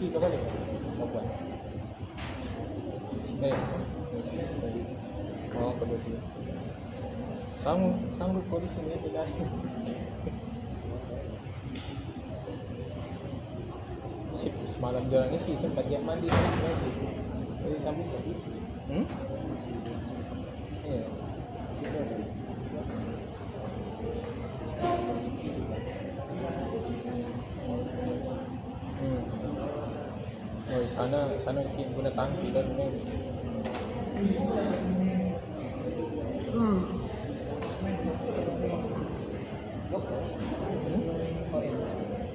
Suki ka balik. Kapan? Eh. Oh, kabut dia. Sanggup polisi ni dia. Semalam dia orang isi sempat jam mandi lagi. Jadi sambung ke isi. Ya. Situ ada. Oh, sana guna tangki dan kan.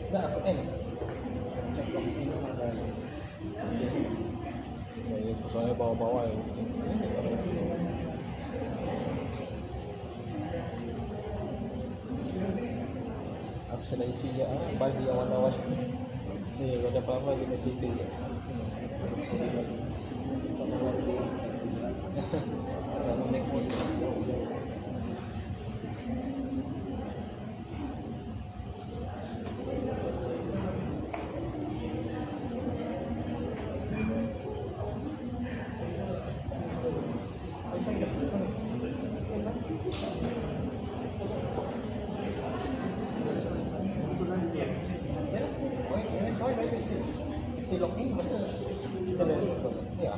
Dah aku ni. Soalnya bawa-bawa ya. Aku sudah isi ya, bagi awal-awal. Ni ada apa-apa di situ ya. Si login betul. Ya.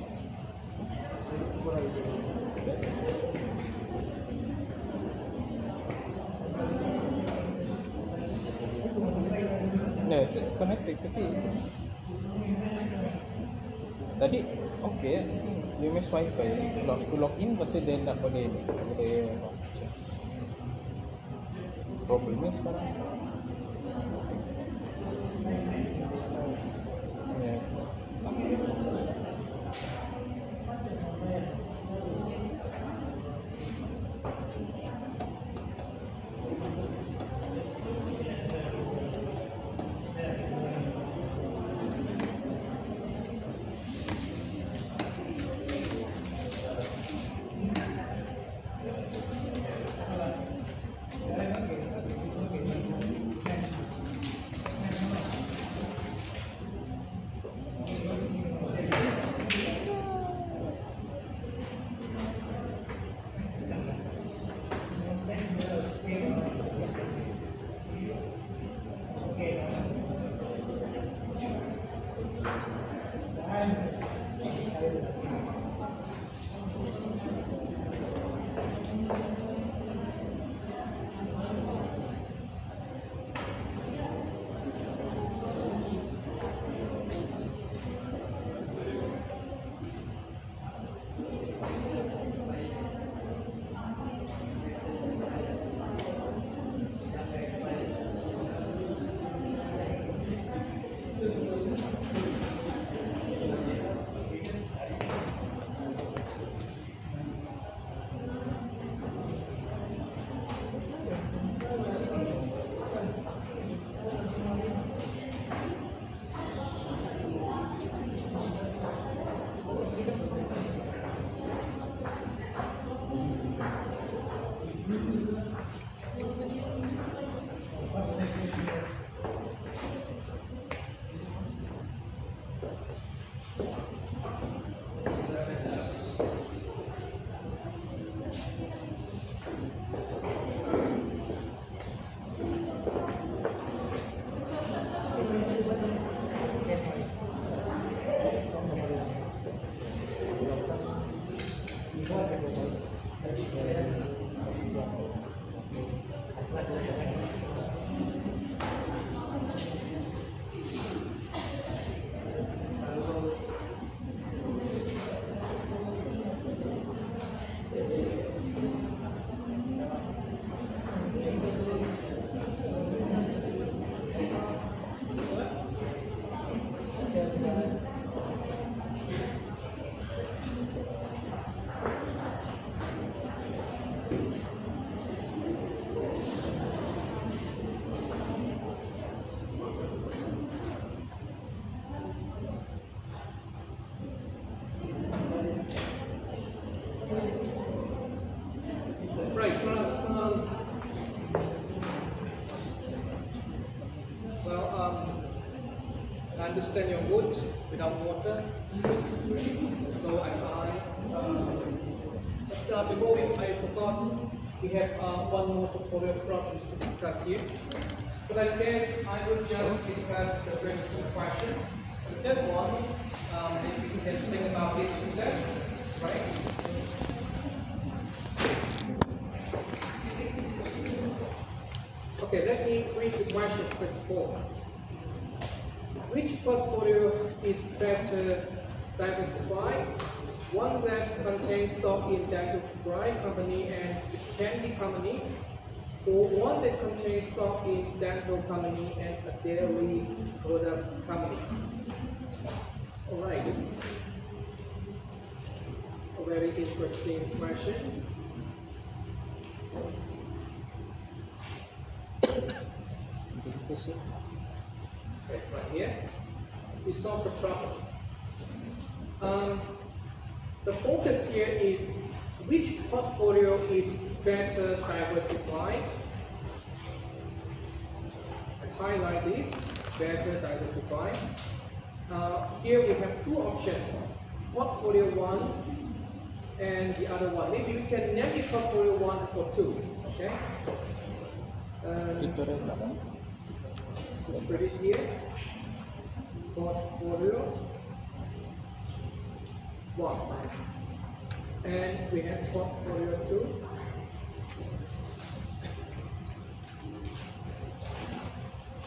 Nah, connected tapi tadi okey, you miss wifi. Kalau aku login pasti dia tak boleh ni. Tak boleh. Problemnya sekarang. Ya. understand your wood without water. So I before I forgot, we have one more tutorial problems to discuss here. But I guess I will just discuss the first two questions. The third one, if you can think about it yourself, right? Okay, let me read the question first of all. Which portfolio is better diversified? One that contains stock in dental supply company and candy company, or one that contains stock in dental company and a dairy product company? All right. A very interesting question. Okay, right here. We solve the problem. The focus here is which portfolio is better diversified. I highlight this, better diversified. Here we have two options, portfolio 1 and the other one. Maybe we can name it portfolio 1 or 2, okay? Let's put it here, portfolio 1, and we have portfolio 2.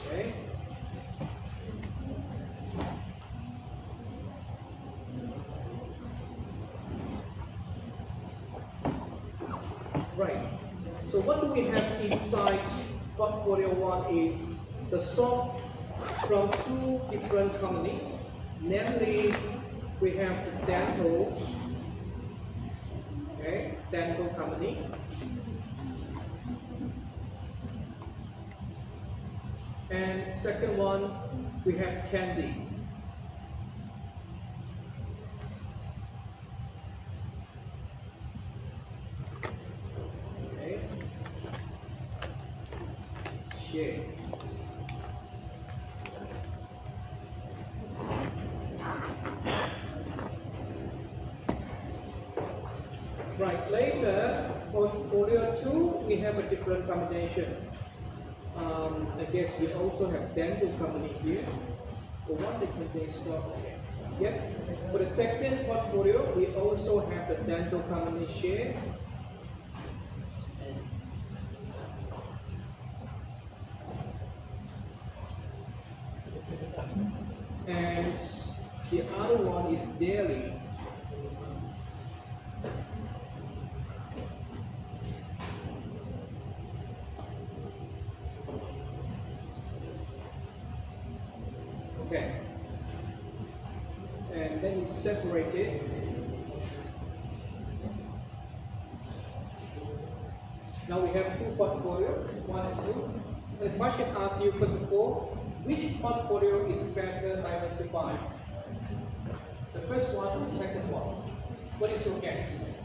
Okay. Right. So what do we have inside portfolio 1 is the stock from two different companies. Namely, we have the dental, okay, dental company. And second one, we have candy. Okay. Shares. Right, later, portfolio 2, we have a different combination. I guess we also have dental company here. For one, that contains stock. Yes. For the second portfolio, we also have the dental company shares. And the other one is dairy. Okay. And then we separate it. Now we have two portfolios, 1 and 2. The question asks you, first of all, which portfolio is better diversified? The first one or the second one? What is your guess?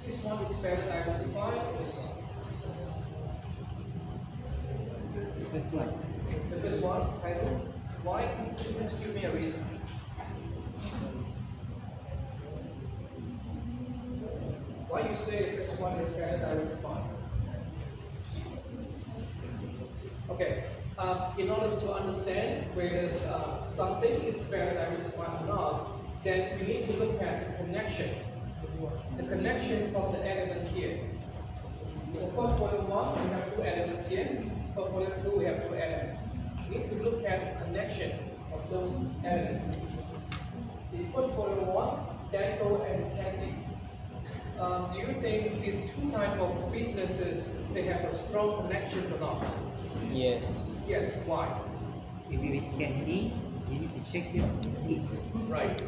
This one is better diversified or this one? This one. The first one, title. Why? Just give me a reason. Why you say the first one is better diversified? Okay. In order to understand whether something is better diversified or not, then we need to look at the connection. The connections of the elements here. For portfolio 1, we have 2 elements here. Portfolio 2, we have 2 elements. We need to look at the connection of those elements. In portfolio 1, dental and candy. Do you think these two types of businesses, they have a strong connections or not? Yes. Yes, why? If you eat candy, you need to check your teeth. Right.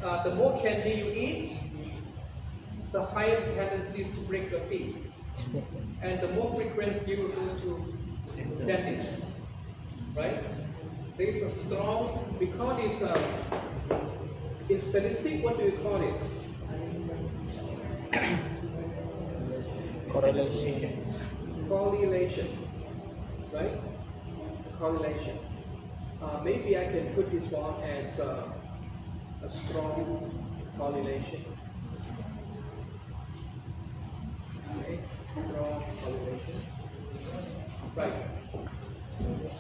The more candy you eat, the higher the tendencies to break your teeth. And the more frequency you will go to dentist. Right? There is a strong, we call this, in statistics, what do you call it? Correlation. Correlation. Right? Correlation. Maybe I can put this one as a strong correlation. Okay, strong correlation. Right.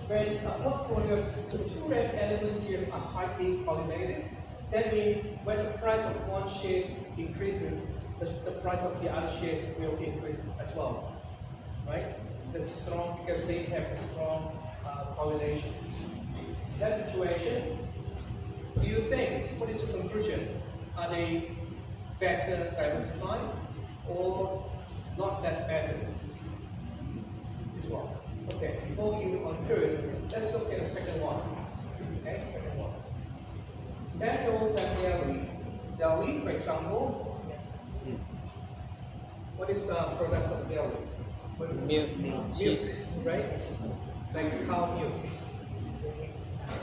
When portfolios, the two red elements here are highly correlated, that means when the price of one share increases, the price of the other shares will increase as well. Right? That's strong because they have a strong correlation. In that situation, do you think, what is your conclusion? Are they better diversified or not that better? This one. Okay, before you conclude, let's look at the second one. Okay, second one. Daniels and dairy. Dairy, for example, what is the product of dairy? Milk, cheese. Right? Like cow milk.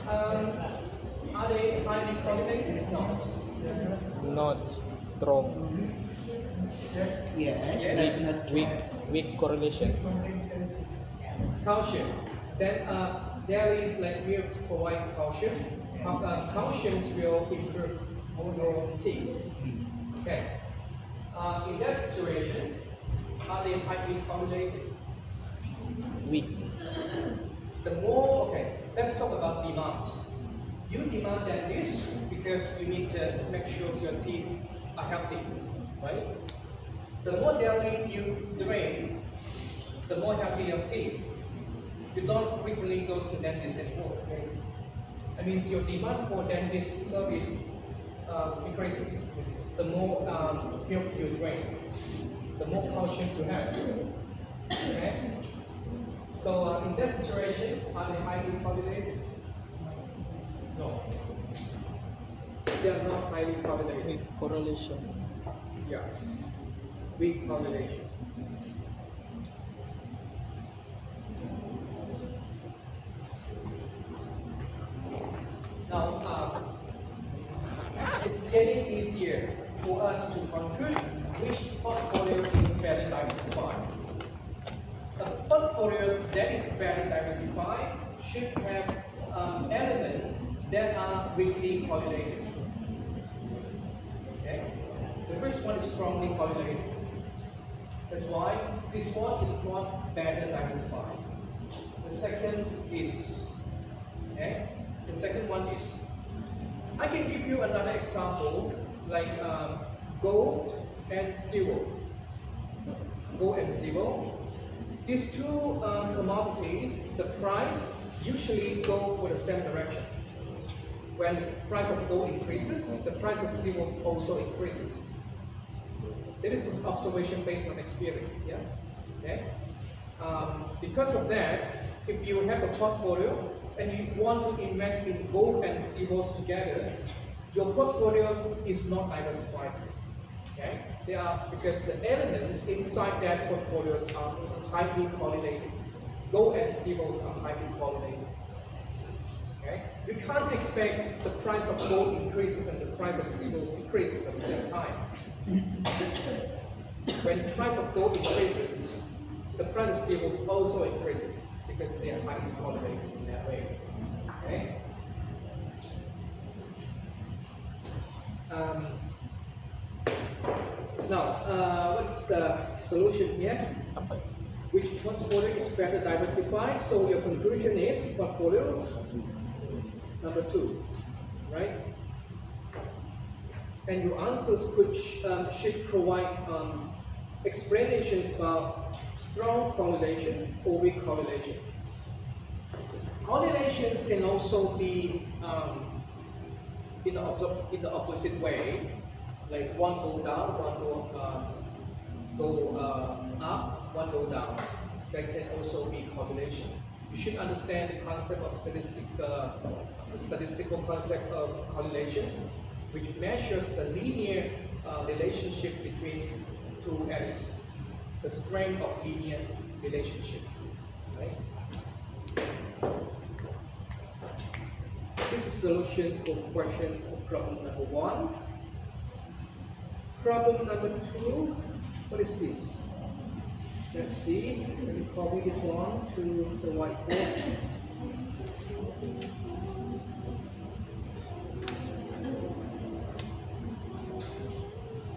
Are they highly correlated? Not. Not strong. Yes, Yes. but not Weak, strong. weak correlation. Calcium. Then dairies like milk provide calcium. Calcium will improve your teeth. Okay. In that situation, are they highly correlated? Weak. The more, okay, let's talk about demand. You demand than this because you need to make sure your teeth are healthy, right? The more dairy you drink, the more healthy your teeth. You don't frequently go to dentist anymore, okay? That means your demand for dentist service increases. The more milk you drink, the more calcium you have. Okay? So in that situation, are they highly correlated? No. They are not highly correlated. Weak correlation. Yeah. Weak correlation. Now, it's getting easier for us to conclude which portfolio is very diversified. A portfolio that is very diversified should have elements that are weakly correlated. Okay? The first one is strongly correlated. That's why this one is not better diversified. The second is, okay? The second one is, I can give you another example like gold and silver. Gold and silver. These two commodities, the price usually go for the same direction. When the price of gold increases, the price of silver also increases. This is observation based on experience. Yeah. Okay. Because of that, if you have a portfolio and you want to invest in gold and silver together, your portfolios is not diversified. Okay? They are because the elements inside that portfolios are highly correlated. Gold and silver are highly correlated. Okay? You can't expect the price of gold increases and the price of silver decreases at the same time. When the price of gold increases, the price of silver also increases because they are highly correlated in that way. Okay? Now, what's the solution here? Which portfolio is better diversified? So your conclusion is portfolio number 2, right? And your answers should provide explanations about strong correlation or weak correlation. Correlations can also be in the opposite way, like one go down, one go up, one go down. That can also be correlation. You should understand the concept of statistical concept of correlation, which measures the linear relationship between two elements, the strength of linear relationship. Right? This is solution for questions of problem number 1. Problem number 2, what is this? Let's see, let me copy this one to the whiteboard.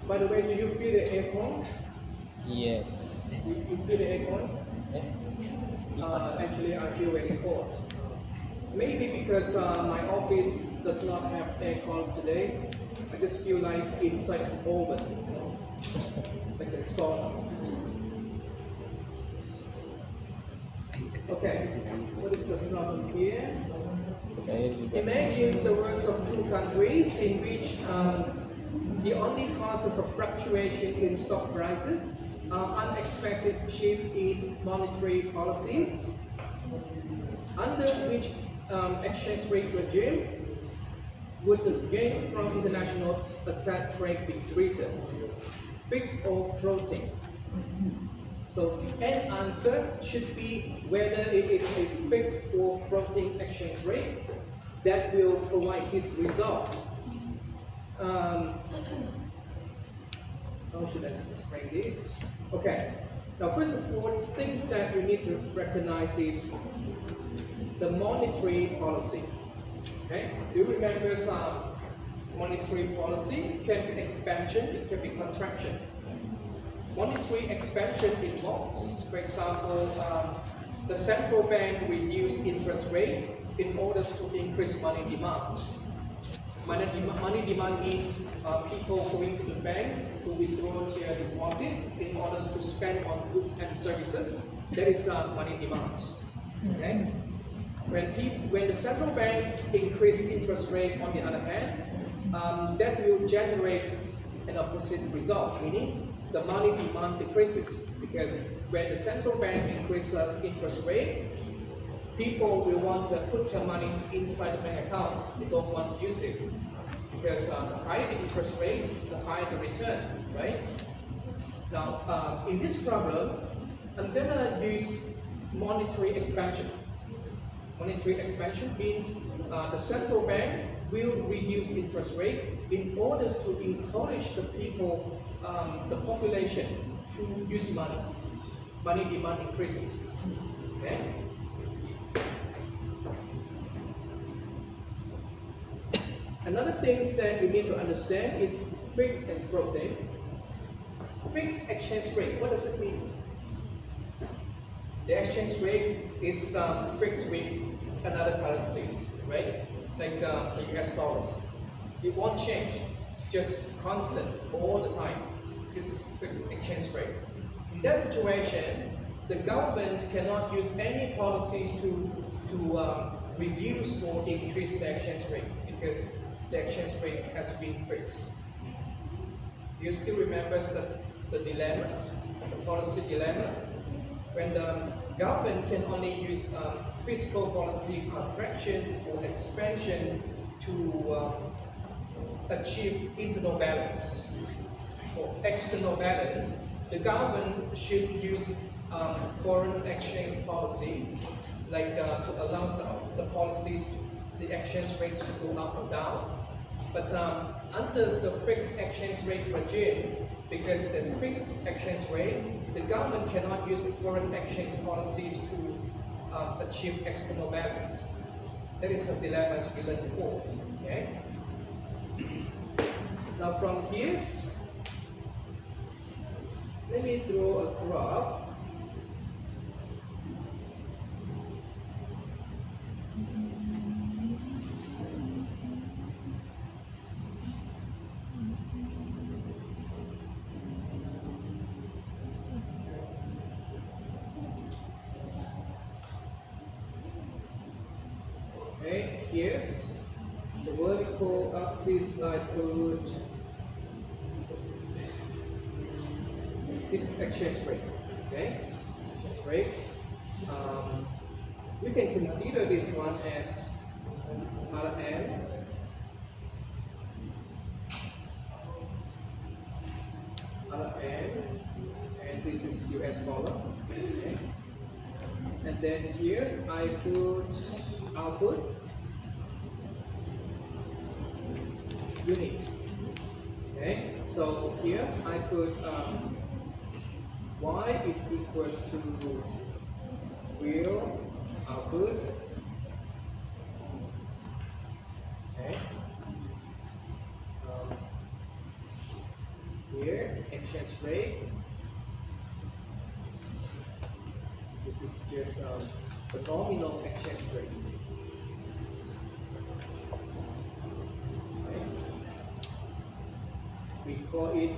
By the way, do you feel the aircon? Yes. You feel the aircon? Eh? Actually, I feel very cold. Maybe because my office does not have aircons today. I just feel like inside an oven, you know, like a sauna. Okay, what is the problem here? Kaya hindi ka- Imagine the words of two countries in which the only causes of fluctuation in stock prices are unexpected shift in monetary policies, under which exchange rate regime would the gains from international asset trade be greater, fixed or floating? So an answer should be whether it is a fixed or floating exchange rate that will provide this result. How should I explain this? Okay. Now, first of all, things that you need to recognize is the monetary policy. Okay. Do you remember some monetary policy? It can be expansion, it can be contraction. Monetary expansion involves, for example, the central bank reduce interest rate in order to increase money demand. Money demand means people going to the bank to withdraw their deposit in order to spend on goods and services. That is money demand. Okay? When the central bank increase interest rate, on the other hand, that will generate an opposite result, meaning the money demand decreases, because when the central bank increases interest rate, people will want to put their money inside the bank account. They don't want to use it, because the higher the interest rate, the higher the return, right? Now, in this problem, I'm gonna use monetary expansion. Monetary expansion means the central bank will reduce interest rate in order to encourage the people, the population, to use money. Money demand increases. Okay? Another thing that you need to understand is fixed and floating. Fixed exchange rate, what does it mean? The exchange rate is fixed with another currencies, right? Like the US dollars. It won't change, just constant all the time. This is fixed exchange rate. In that situation, the government cannot use any policies to reduce or increase the exchange rate, because the exchange rate has been fixed. Do you still remember the dilemmas, the policy dilemmas? When the government can only use fiscal policy contractions or expansion to achieve internal balance or external balance, the government should use foreign exchange policy, like to allow the policies, the exchange rates to go up or down. But under the fixed exchange rate regime, because the fixed exchange rate, the government cannot use foreign exchange policies to achieve external balance. That is a dilemma as we learned before. Okay. Now from here, let me draw a graph. Okay, here's the vertical axis. I put this is exchange rate. Okay, exchange rate. You can consider this one as RM, and this is US dollar. Okay. And then here's I put output unit. Okay, so here I put y is equals to real output here, exchange rate. This is just the nominal exchange rate. Right? We call it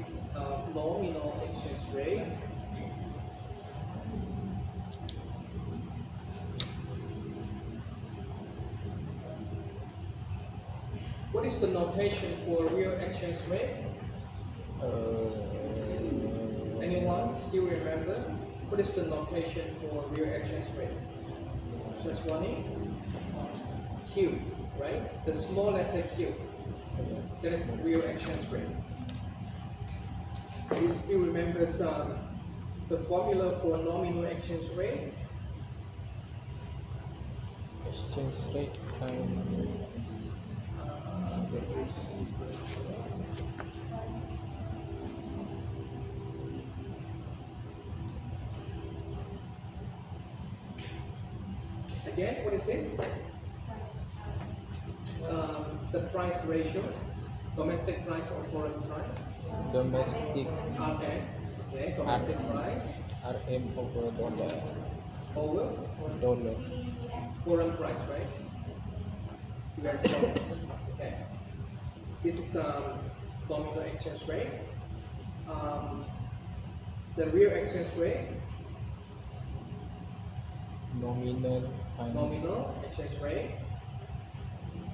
nominal exchange rate. What is the notation for real exchange rate? Anyone still remember? What is the notation for real exchange rate? Just one Q, right? The small letter Q. That is real exchange rate. Do you still remember the formula for nominal exchange rate? Exchange rate time. Again, what is it? The price ratio, domestic price or foreign price. Domestic Okay, domestic price RM over over dollar. foreign price, right? US dollars. Okay. This is nominal exchange rate. The real exchange rate, Nominal times nominal exchange rate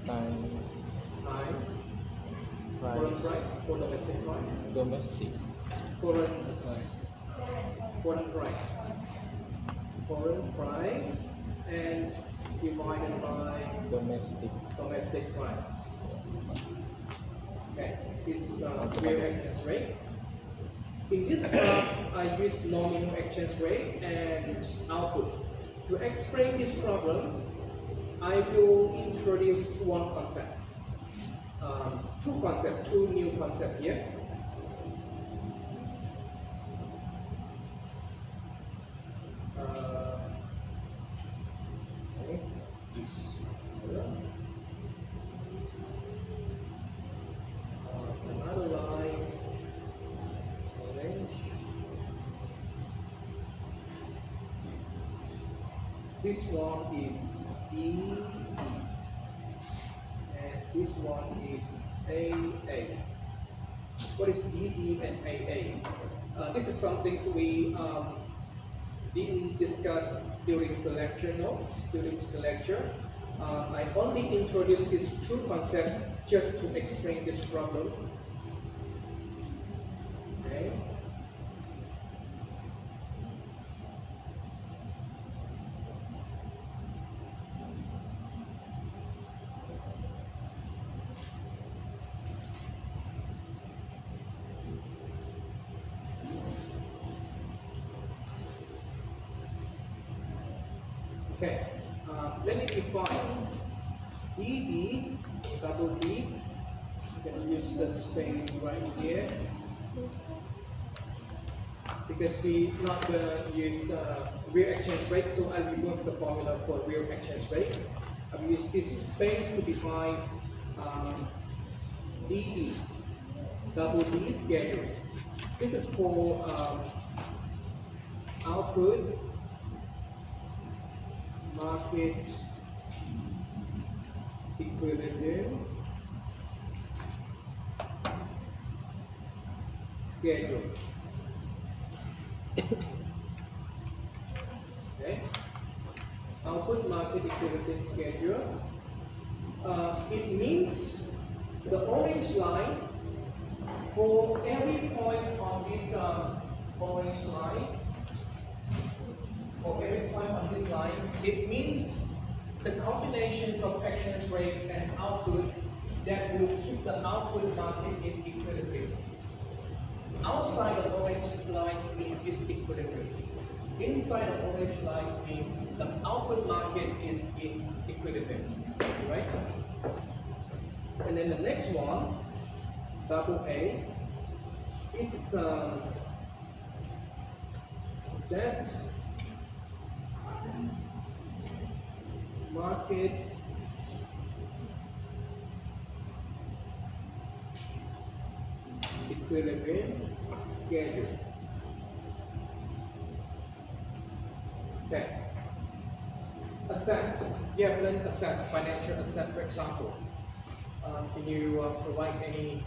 times times foreign price or domestic price. domestic Foreign price. Foreign price and divided by domestic. domestic price. Okay, this is real exchange rate. In this graph, I used nominal exchange rate and output. To explain this problem, I will introduce one concept. Two new concepts here. Okay, this another line, orange. This one is D, and this one is AA. What is DD and AA? This is something we didn't discuss during the lecture notes, during the lecture. I only introduced these two concepts just to explain this problem. Okay. Okay, let me define DD, double D. You can use the space right here because we're not going to use the real exchange rate, so I'll remove the formula for real exchange rate. I'll use this space to define DD, double D schedules. This is for output, market equilibrium schedule. Okay. Output market equilibrium schedule. It means the orange line for every point on this orange line. For every point on this line, it means the combinations of exchange rate and output that will keep the output market in equilibrium. Outside the orange line means disequilibrium. Inside the orange line means the output market is in equilibrium. Right? And then the next one, double A, this is Z market equilibrium. equilibrium schedule. Okay. Asset. You have learned asset, financial asset, for example. Can you provide any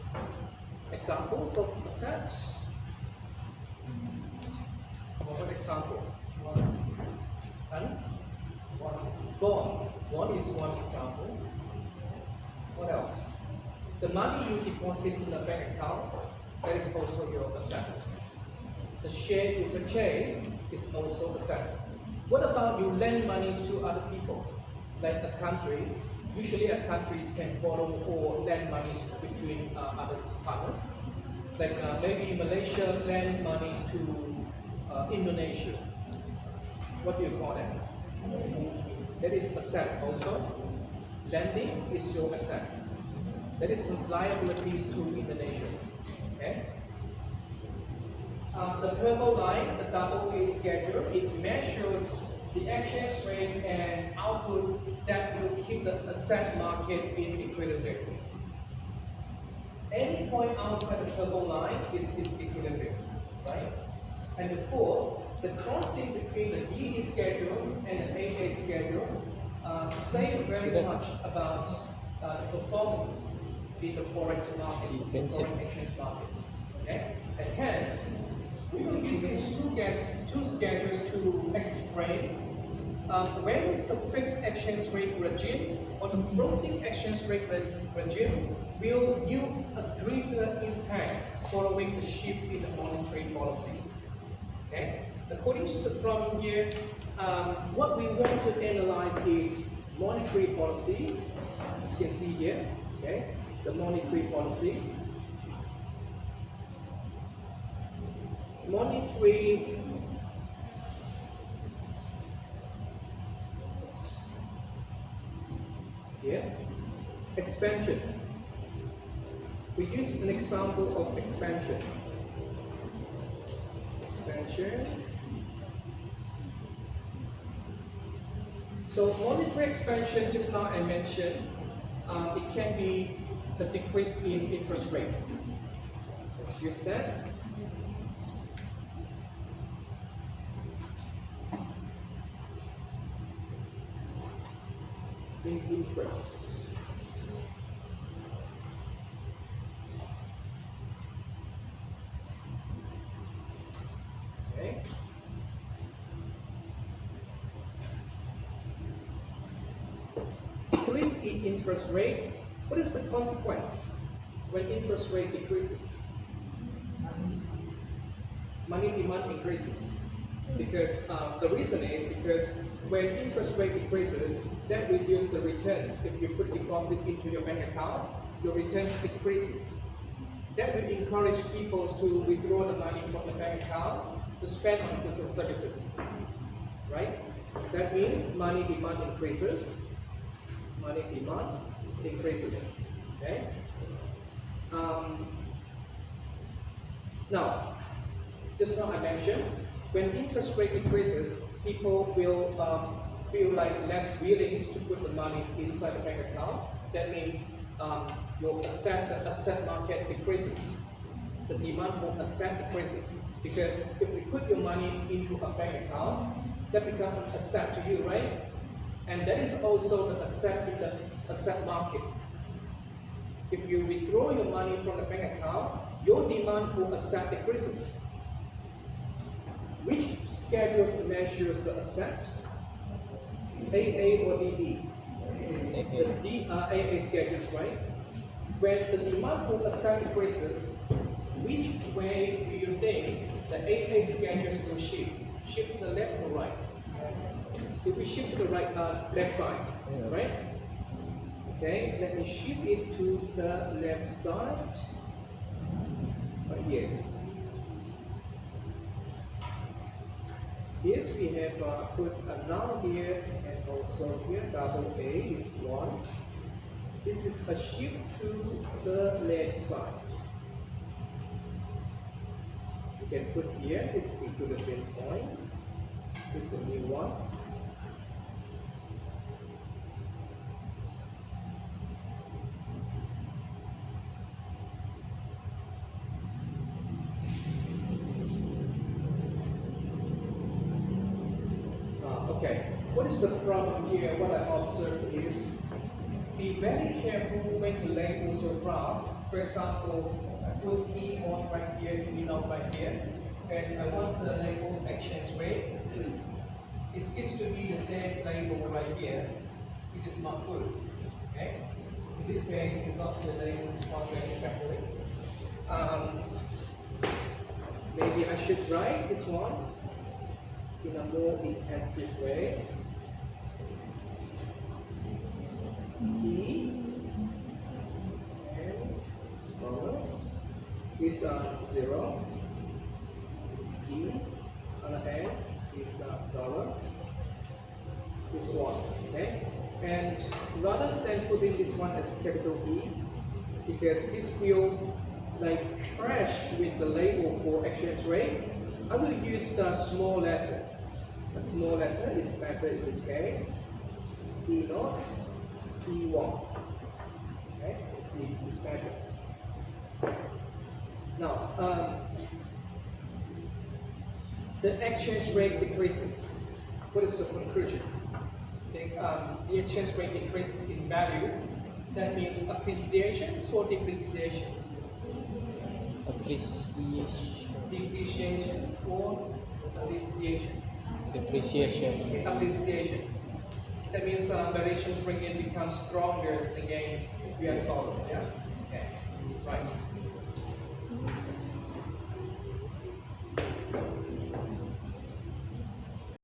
examples of asset? What example? And bond. Bond is one example. What else? The money you deposit in the bank account, that is also your asset. The share you purchase is also asset. What about you lend monies to other people? Like a country, usually countries can borrow or lend monies between other partners. Like maybe Malaysia lend monies to Indonesia. What do you call that? That is asset also. Lending is your asset. That is some liabilities to Indonesia. Okay. The purple line, the double A schedule, it measures the exchange rate and output that will keep the asset market in equilibrium. Any point outside the purple line is disequilibrium, right? And the fourth, the crossing between the DD schedule and the AA schedule say very much about the performance in the forex market, the foreign exchange market. Okay? And hence, we will use these two schedules to explain when is the fixed exchange rate regime or the floating exchange rate regime will yield a greater impact following the shift in the monetary policies. Okay? According to the problem here, what we want to analyze is monetary policy, as you can see here, okay? The monetary policy. Monetary here, expansion. We use an example of expansion. Expansion. So monetary expansion, just now I mentioned, it can be a decrease in interest rate. Let's use that. In interest. Okay. Decrease in interest rate. What is the consequence when interest rate decreases? Money demand increases. Because the reason is because when interest rate decreases, that reduces the returns. If you put deposit into your bank account, your returns decreases. That will encourage people to withdraw the money from the bank account to spend on goods and services, right? That means money demand increases. Money demand increases. Okay. Now, just now I mentioned, when interest rate decreases, people will feel like less willing to put the money inside the bank account. That means the asset market decreases. The demand for asset decreases. Because if you put your money into a bank account, that becomes an asset to you, right? And that is also the asset in the asset market. If you withdraw your money from the bank account, your demand for asset decreases. Which schedules measures the asset? AA or DD? The AA schedules, right? When the demand for asset decreases, which way do you think the AA schedules will shift? Shift to the left or right? If we shift to the right, left side, right? Okay, let me shift it to the left side. Right here. Yes, we have put a null here and also here, double A is 1. This is a shift to the left side. You can put here, this equilibrium point. This is a new one. notice the problem here, what I observed is, be very careful when you label your graph. For example, I put E on right here, E not right here, and I want the label's exchange rate. It seems to be the same label right here, which is not good. Okay? In this case, it's not the label respond very carefully. Maybe I should write this one in a more intensive way. E and dollars is 0. Is E. Other hand is dollar. Is 1. Okay. And rather than putting this one as capital E, because this will like crash with the label for exchange rate, I will use the small letter. A small letter is better in this case. E naught, E1. Okay, it's better. Now, the exchange rate decreases. What is the conclusion? The exchange rate decreases in value. That means appreciation or depreciation? Appreciation. Depreciation or appreciation? Depreciation. Appreciation. That means Malaysian ringgit becomes stronger against US dollars. Yeah. Okay. Right.